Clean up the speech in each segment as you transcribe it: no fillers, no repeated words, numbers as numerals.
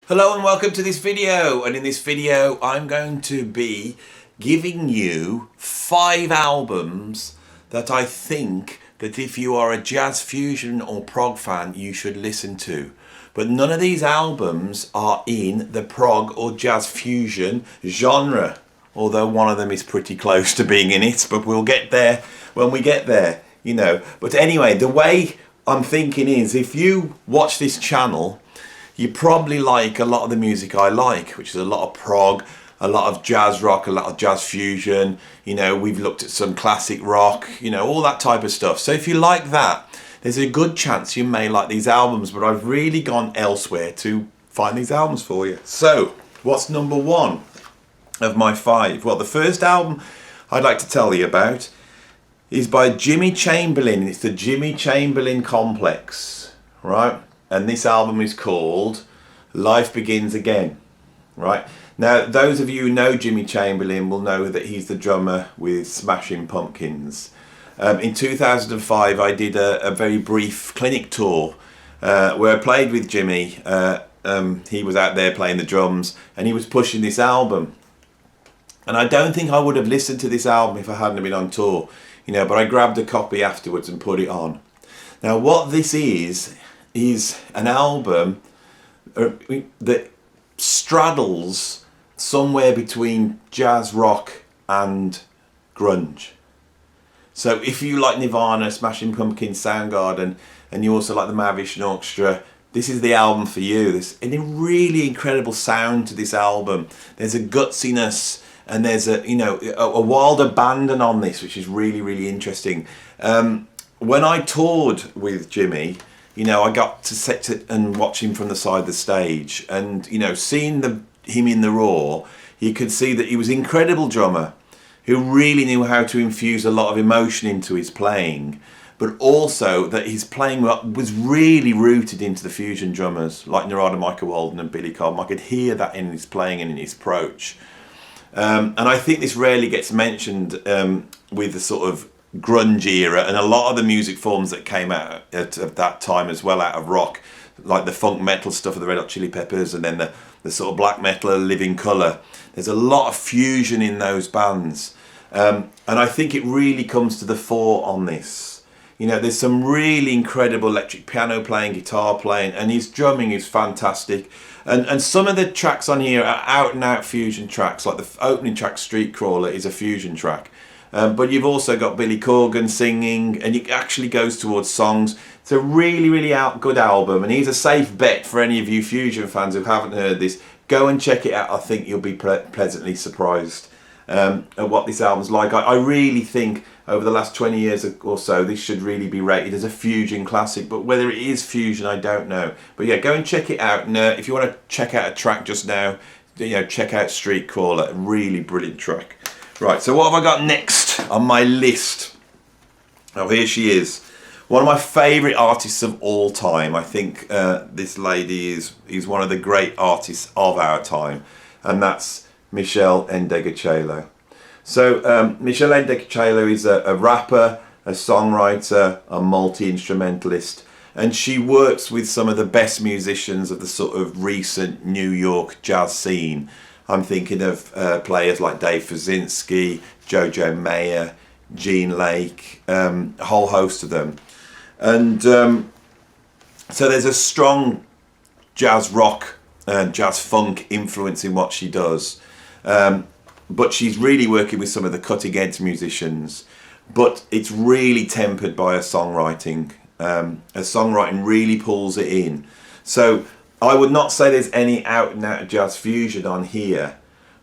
Hello and welcome to this video, and in this video I'm going to be giving you 5 albums that I think that if you are a jazz fusion or prog fan you should listen to. But none of these albums are in the prog or jazz fusion genre, although one of them is pretty close to being in it, but we'll get there when we get there, you know. But anyway, the way I'm thinking is, if you watch this channel, you probably like a lot of the music I like, which is a lot of prog, a lot of jazz rock, a lot of jazz fusion. You know, we've looked at some classic rock, you know, all that type of stuff. So if you like that, there's a good chance you may like these albums, but I've really gone elsewhere to find these albums for you. So, what's number 1 of my 5? Well, the first album I'd like to tell you about is by Jimmy Chamberlin. It's the Jimmy Chamberlin Complex, right? And this album is called Life Begins Again, right? Now, those of you who know Jimmy Chamberlin will know that he's the drummer with Smashing Pumpkins. In 2005, I did a very brief clinic tour where I played with Jimmy. He was out there playing the drums and he was pushing this album. And I don't think I would have listened to this album if I hadn't been on tour, you know, but I grabbed a copy afterwards and put it on. Now, what this is an album that straddles somewhere between jazz rock and grunge. So if you like Nirvana, Smashing Pumpkins, Soundgarden, and you also like the Mahavishnu Orchestra, this is the album for you. There's a really incredible sound to this album. There's a gutsiness and there's a wild abandon on this, which is really, really interesting. When I toured with Jimmy, you know, I got to sit and watch him from the side of the stage, and you know, seeing him in the raw, you could see that he was an incredible drummer who really knew how to infuse a lot of emotion into his playing, but also that his playing was really rooted into the fusion drummers like Narada Michael Walden and Billy Cobham. I could hear that in his playing and in his approach, and I think this rarely gets mentioned with the sort of grunge era, and a lot of the music forms that came out at that time as well, out of rock, like the funk metal stuff of the Red Hot Chili Peppers, and then the sort of black metal of Living Colour. There's a lot of fusion in those bands, and I think it really comes to the fore on this. You know, there's some really incredible electric piano playing, guitar playing, and his drumming is fantastic. And some of the tracks on here are out and out fusion tracks, like the opening track, Street Crawler, is a fusion track. But you've also got Billy Corgan singing, and it actually goes towards songs. It's a really, really good album, and he's a safe bet for any of you fusion fans who haven't heard this. Go and check it out. I think you'll be pleasantly surprised at what this album's like. I really think over the last 20 years or so, this should really be rated as a fusion classic, but whether it is fusion, I don't know. But yeah, go and check it out, and if you want to check out a track just now, you know, check out Street Crawler, a really brilliant track. Right, so what have I got next on my list? Oh, here she is. One of my favourite artists of all time. I think this lady is one of the great artists of our time, and that's Meshell Ndegeocello. So Meshell Ndegeocello is a rapper, a songwriter, a multi-instrumentalist, and she works with some of the best musicians of the sort of recent New York jazz scene. I'm thinking of players like Dave Fuszynski, Jojo Mayer, Gene Lake, a whole host of them. And so there's a strong jazz rock and jazz funk influence in what she does. But she's really working with some of the cutting edge musicians. But it's really tempered by her songwriting. Her songwriting really pulls it in. So I would not say there's any out and out jazz fusion on here,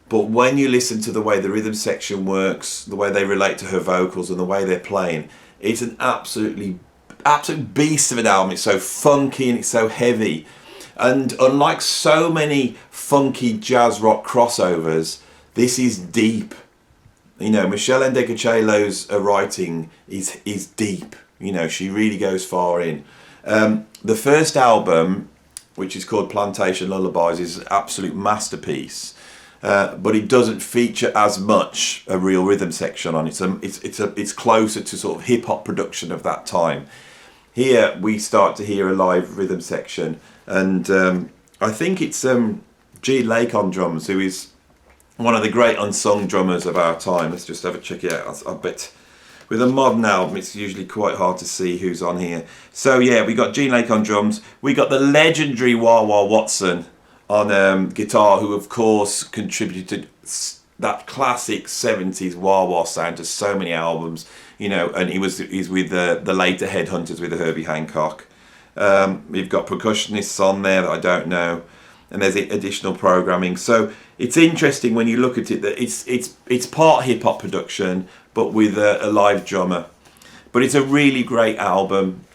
but when you listen to the way the rhythm section works, the way they relate to her vocals and the way they're playing, it's an absolute beast of an album. It's so funky and it's so heavy. And unlike so many funky jazz rock crossovers, this is deep. You know, Meshell Ndegeocello's writing is deep. You know, she really goes far in. The first album, which is called Plantation Lullabies, is an absolute masterpiece. But it doesn't feature as much a real rhythm section on it. It's closer to sort of hip hop production of that time. Here we start to hear a live rhythm section, and I think it's G Lake on drums, who is one of the great unsung drummers of our time. Let's just have a check it out. I bet with a modern album, it's usually quite hard to see who's on here. So yeah, we got Gene Lake on drums. We got the legendary Wah Wah Watson on guitar, who of course contributed that classic 70s wah wah sound to so many albums, you know, and he's with the later Headhunters with Herbie Hancock. We've got percussionists on there that I don't know, and there's additional programming. So it's interesting when you look at it that it's part hip hop production, but with a live drummer. But it's a really great album.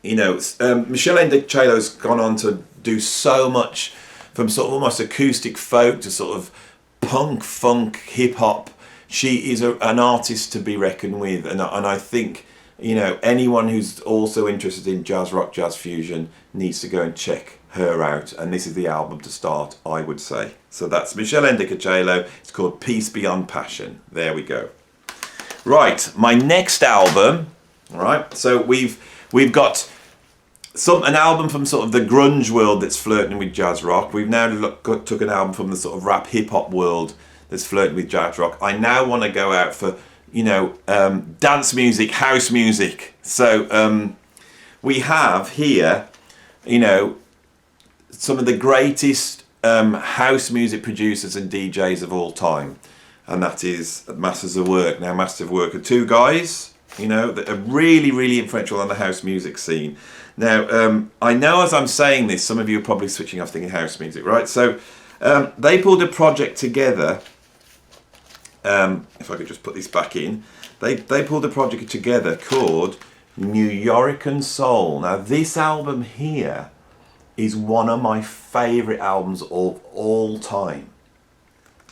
You know, Michele Endechelo's gone on to do so much, from sort of almost acoustic folk to sort of punk, funk, hip hop. She is an artist to be reckoned with, and I think, you know, anyone who's also interested in jazz rock, jazz fusion needs to go and check her out, and this is the album to start, I would say. So that's Michele Endicachelo. It's called Peace Beyond Passion. There we go. Right, my next album. All right, so we've got an album from sort of the grunge world that's flirting with jazz rock. We've now took an album from the sort of rap hip hop world that's flirting with jazz rock. I now want to go out for, you know, dance music, house music. So we have here, you know, some of the greatest house music producers and DJs of all time, and that is Masters of Work. Now, Masters of Work are two guys, you know, that are really, really influential on the house music scene. Now, I know as I'm saying this, some of you are probably switching off thinking house music, right? So they pulled a project together. If I could just put this back in, they pulled a project together called Nuyorican Soul. Now, this album here is one of my favourite albums of all time,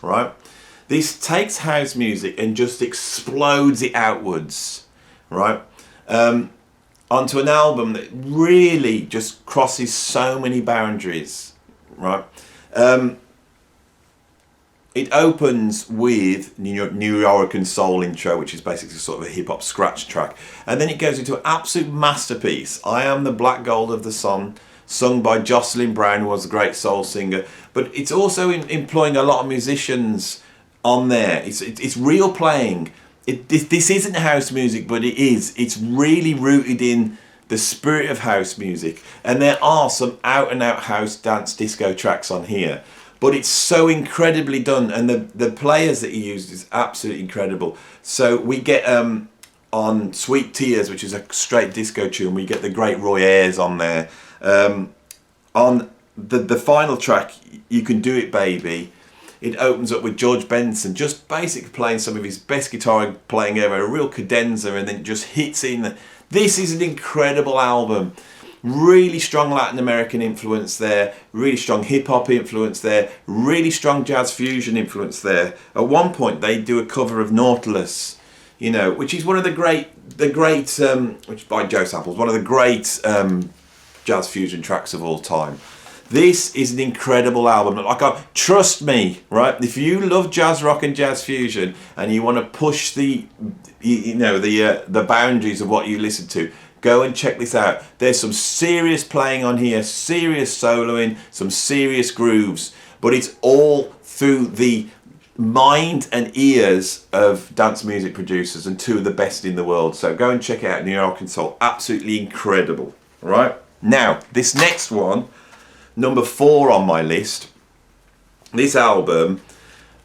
right? This takes house music and just explodes it outwards, right? Onto an album that really just crosses so many boundaries, right? It opens with Nuyorican Soul intro, which is basically sort of a hip-hop scratch track. And then it goes into an absolute masterpiece, I Am the Black Gold of the Sun, sung by Jocelyn Brown, who was a great soul singer. But it's also employing a lot of musicians on there. It's real playing. This isn't house music, but it is. It's really rooted in the spirit of house music. And there are some out-and-out house dance disco tracks on here. But it's so incredibly done, and the players that he used is absolutely incredible. So we get on Sweet Tears, which is a straight disco tune, we get the great Roy Ayers on there. On the final track, You Can Do It Baby, it opens up with George Benson just basically playing some of his best guitar playing ever, a real cadenza, and then it just hits in. This is an incredible album. Really strong Latin American influence there, really strong hip hop influence there, really strong jazz fusion influence there. At one point they do a cover of Nautilus, you know, which is one of the great, which by Joe Samples, one of the great jazz fusion tracks of all time. This is an incredible album. Like, trust me, right? If you love jazz rock and jazz fusion and you want to push the boundaries of what you listen to, go and check this out. There's some serious playing on here, serious soloing, some serious grooves, but it's all through the mind and ears of dance music producers and two of the best in the world. So go and check it out, Nuyorican Soul. Absolutely incredible, right? Now, this next one, number 4 on my list, this album,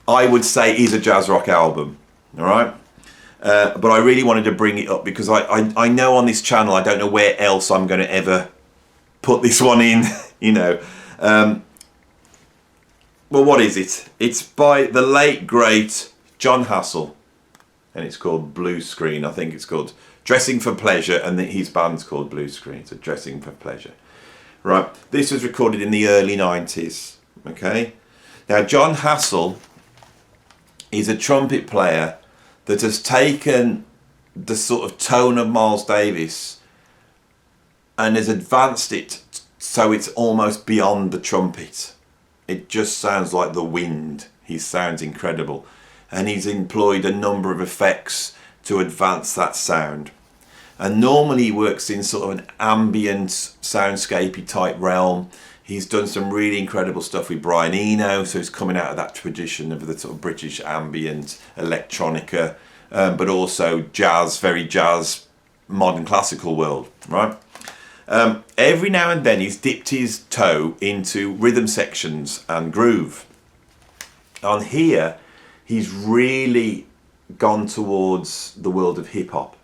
I would say is a jazz rock album, all right? But I really wanted to bring it up because I know on this channel, I don't know where else I'm going to ever put this one in, you know. Well, what is it? It's by the late, great John Hassell, and it's called Blue Screen. I think it's called Dressing for Pleasure, and his band's called Blue Screen, so Dressing for Pleasure. Right, this was recorded in the early 90s, okay? Now, John Hassell is a trumpet player that has taken the sort of tone of Miles Davis and has advanced it so it's almost beyond the trumpet. It just sounds like the wind. He sounds incredible. And he's employed a number of effects to advance that sound. And normally he works in sort of an ambient, soundscapey type realm. He's done some really incredible stuff with Brian Eno, so he's coming out of that tradition of the sort of British ambient electronica, but also jazz, very jazz, modern classical world, right? Every now and then he's dipped his toe into rhythm sections and groove. On here, he's really gone towards the world of hip hop,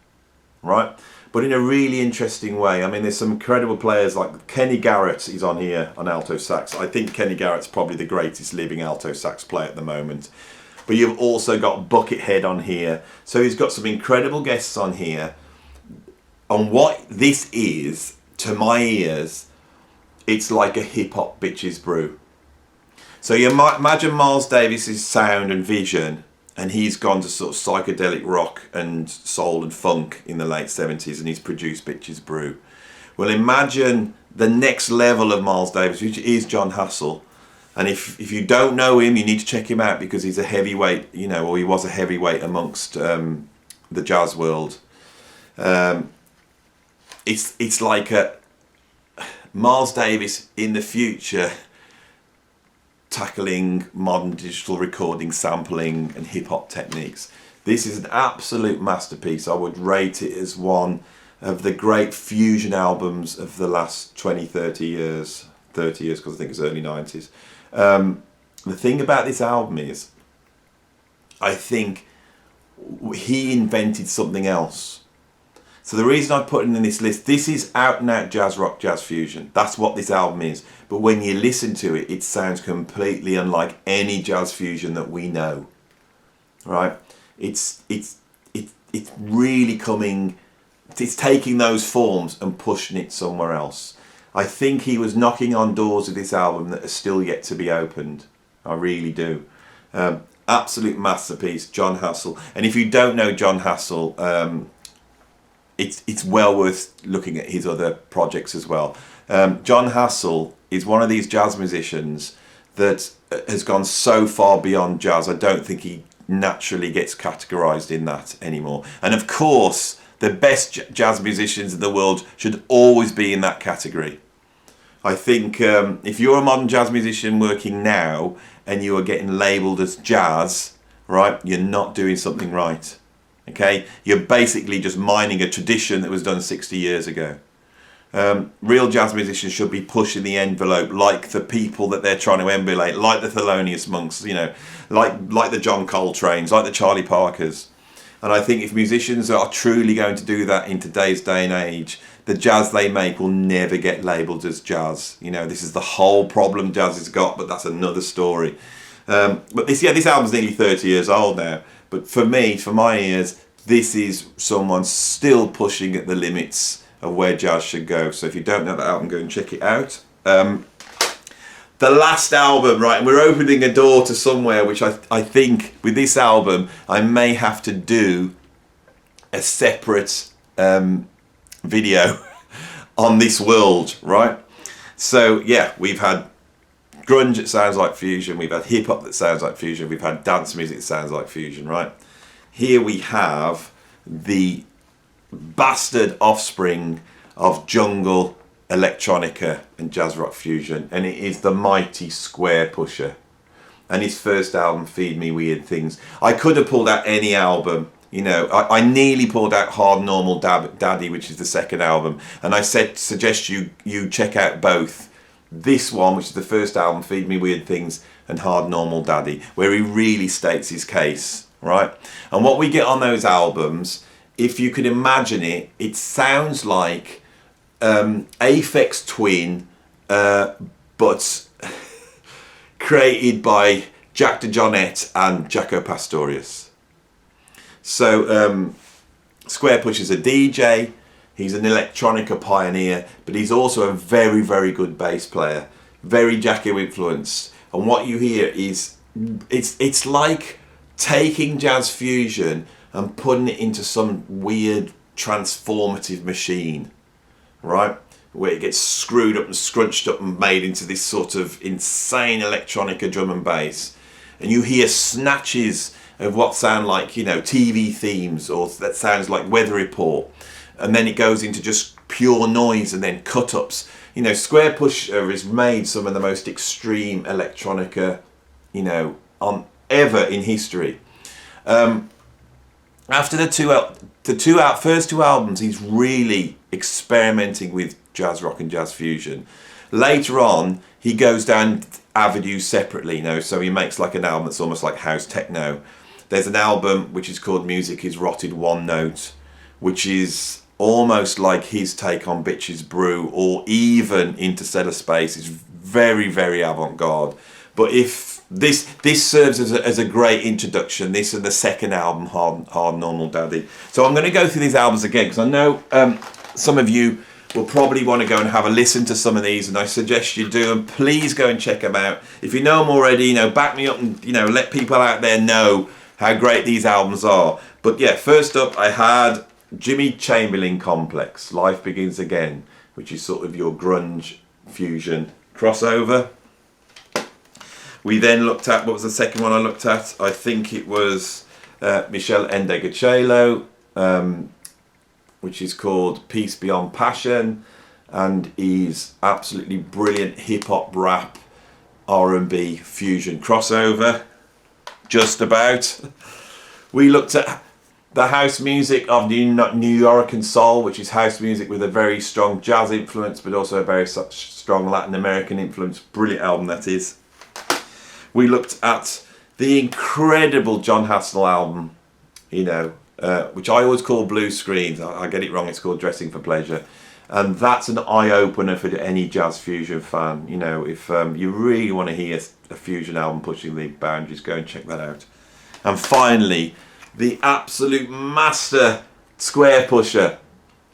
right? But in a really interesting way. I mean, there's some incredible players like Kenny Garrett is on here on alto sax. I think Kenny Garrett's probably the greatest living alto sax player at the moment. But you've also got Buckethead on here. So he's got some incredible guests on here. And what this is, to my ears, it's like a hip hop bitches brew. So you might imagine Miles Davis's sound and vision, and he's gone to sort of psychedelic rock and soul and funk in the late 70s, and he's produced Bitches Brew. Well, imagine the next level of Miles Davis, which is John Hassell. And if you don't know him, you need to check him out, because he's a heavyweight, you know, or he was a heavyweight amongst the jazz world. It's like a Miles Davis in the future, tackling modern digital recording, sampling and hip-hop techniques. This is an absolute masterpiece. I would rate it as one of the great fusion albums of the last 30 years, because I think it's early 90s. The thing about this album is, I think he invented something else. So the reason I put it in this list, this is out and out jazz rock, jazz fusion. That's what this album is. But when you listen to it, it sounds completely unlike any jazz fusion that we know. Right? It's really coming, it's taking those forms and pushing it somewhere else. I think he was knocking on doors with this album that are still yet to be opened. I really do. Absolute masterpiece, John Hassell. And if you don't know John Hassell, it's well worth looking at his other projects as well. John Hassell is one of these jazz musicians that has gone so far beyond jazz. I don't think he naturally gets categorized in that anymore. And of course, the best jazz musicians in the world should always be in that category. I think if you're a modern jazz musician working now and you are getting labelled as jazz, right, you're not doing something right. Okay, you're basically just mining a tradition that was done 60 years ago. Real jazz musicians should be pushing the envelope, like the people that they're trying to emulate, like the Thelonious Monks, you know, like the John Coltrane's, like the Charlie Parkers. And I think if musicians are truly going to do that in today's day and age, the jazz they make will never get labelled as jazz. You know, this is the whole problem jazz has got, but that's another story. But this album's nearly 30 years old now. But for me, for my ears, this is someone still pushing at the limits of where jazz should go. So if you don't know that album, go and check it out. The last album, right, and we're opening a door to somewhere which I think with this album, I may have to do a separate video on this world, right? So yeah, we've had grunge that sounds like fusion, we've had hip hop that sounds like fusion, we've had dance music that sounds like fusion, right? Here we have the bastard offspring of jungle, electronica and jazz rock fusion, and it is the mighty Square Pusher. And his first album, Feed Me Weird Things. I could have pulled out any album, you know. I nearly pulled out Hard Normal Daddy, which is the second album, and I suggest you check out both. This one, which is the first album, Feed Me Weird Things, and Hard Normal Daddy, where he really states his case, right? And what we get on those albums, if you could imagine it, it sounds like Aphex Twin, but created by Jack DeJohnette and Jaco Pastorius. So Square Pusher's a DJ. He's an electronica pioneer, but he's also a very, very good bass player, very Jacko influenced. And what you hear is, it's like taking jazz fusion and putting it into some weird transformative machine, right? Where it gets screwed up and scrunched up and made into this sort of insane electronica drum and bass. And you hear snatches of what sound like, you know, TV themes, or that sounds like Weather Report. and then it goes into just pure noise and then cut-ups. You know, Square Pusher has made some of the most extreme electronica, you know, ever in history. After the first two albums, he's really experimenting with jazz rock and jazz fusion. Later on, he goes down avenues separately, you know, so he makes like an album that's almost like house techno. There's an album which is called Music is Rotted One Note, which is almost like his take on Bitches Brew or even Interstellar Space. It's very, very avant-garde. But if this serves as a great introduction, this and the second album, Hard Normal Daddy. So I'm going to go through these albums again because I know some of you will probably want to go and have a listen to some of these, and I suggest you do, and please go and check them out. If you know them already, you know, back me up and, you know, let people out there know how great these albums are. But yeah, first up I had Jimmy Chamberlin Complex, Life Begins Again, which is sort of your grunge fusion crossover. We then looked at, what was the second one I looked at? I think it was Michel Ndegeocello, which is called Peace Beyond Passion, and he's absolutely brilliant hip-hop, rap, R&B fusion crossover, just about. We looked at the house music of Nuyorican Soul, which is house music with a very strong jazz influence, but also a very strong Latin American influence. Brilliant album that is. We looked at the incredible John Hassell album, you know, which I always call Blue Screens. I get it wrong, it's called Dressing for Pleasure. And that's an eye-opener for any jazz fusion fan. You know, if you really want to hear a fusion album pushing the boundaries, go and check that out. And finally, the absolute master Square Pusher.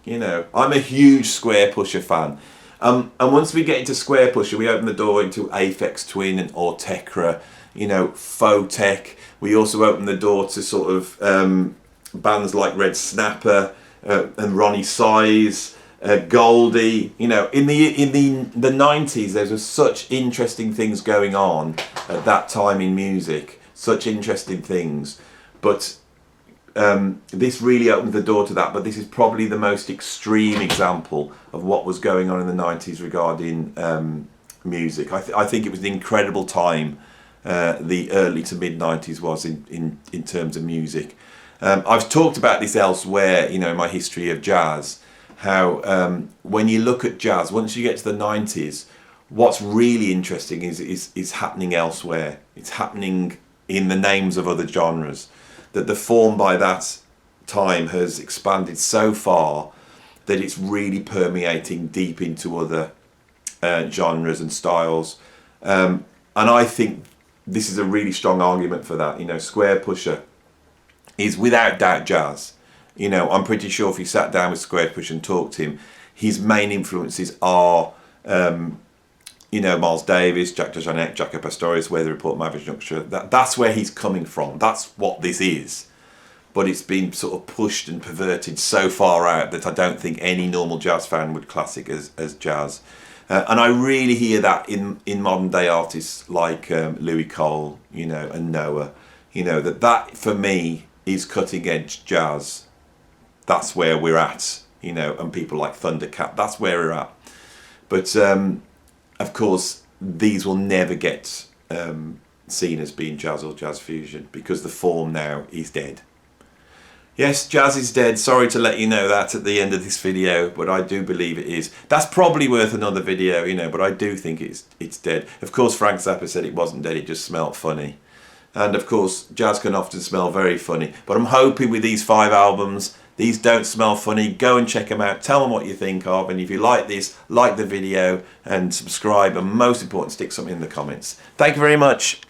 You know, I'm a huge Square Pusher fan. And once we get into Square Pusher, we open the door into Aphex Twin and Ortechra, you know, Photech. We also open the door to sort of bands like Red Snapper and Ronnie Size, Goldie. You know, in the 90s, there was such interesting things going on at that time in music, such interesting things. But this really opened the door to that, but this is probably the most extreme example of what was going on in the 90s regarding music. I think it was an incredible time, the early to mid 90s was in terms of music. I've talked about this elsewhere, you know, in my history of jazz, how when you look at jazz, once you get to the 90s, what's really interesting is happening elsewhere. It's happening in the names of other genres. That the form by that time has expanded so far that it's really permeating deep into other genres and styles. And I think this is a really strong argument for that. You know, Square Pusher is without doubt jazz. You know, I'm pretty sure if you sat down with Square Pusher and talked to him, his main influences are, you know, Miles Davis, Jack DeJohnette, Jaco Pastorius, Weather Report, Mavericks Orchestra. That's where he's coming from. That's what this is. But it's been sort of pushed and perverted so far out that I don't think any normal jazz fan would class it as jazz. And I really hear that in modern day artists like Louis Cole, you know, and Noah. You know, that for me is cutting edge jazz. That's where we're at, you know, and people like Thundercat, that's where we're at. But of course, these will never get seen as being jazz or jazz fusion because the form now is dead. Yes, jazz is dead. Sorry to let you know that at the end of this video, but I do believe it is. That's probably worth another video, you know, but I do think it's dead. Of course, Frank Zappa said it wasn't dead, it just smelled funny. And of course, jazz can often smell very funny. But I'm hoping with these 5 albums, these don't smell funny. Go and check them out. Tell them what you think of. And if you like this, like the video and subscribe. And most important, stick something in the comments. Thank you very much.